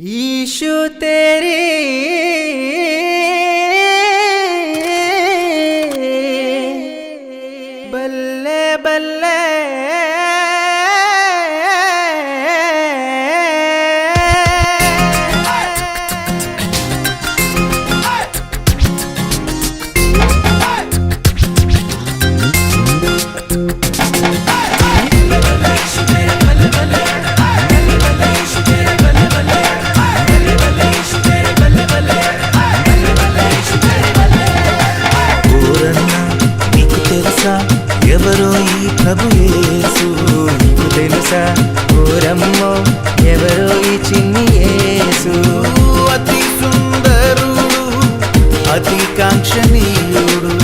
issue तेरी बल्ले बल्ले ఎవరో ఈ ప్రభు యేసు నీకు తెలుసా ఓరమ్మో ఎవరో ఈ చిన్ని యేసు అతి సుందరుడు అతి కాంక్షణీయుడు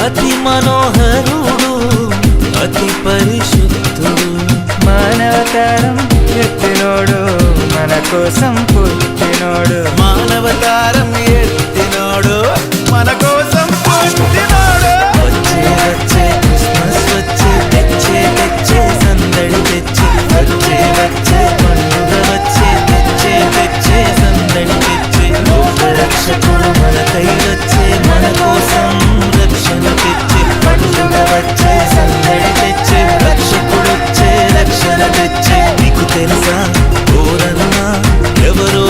అతి మనోహరుడు అతి పరిశుద్ధుడు మానవతారం ఎత్తినోడు మన కోసం పుట్టినోడు మానవతారం ఎత్తినోడు మన కోసం పుట్టినోడు వచ్చే వచ్చే క్రిస్మస్ వచ్చే తెచ్చే తెచ్చే సందడి తెచ్చి వచ్చే వచ్చే పండుగ వచ్చే తెచ్చే తెచ్చే సందడి తెచ్చే లోక రక్షకుడు మనకై వచ్చే మన కోసం రక్షణ తెచ్చే పండుగ వచ్చే సందడి తెచ్చే రక్షకుడు వచ్చే రక్షణ తెచ్చే నీకు తెలుసా ఓరన్నా ఎవరో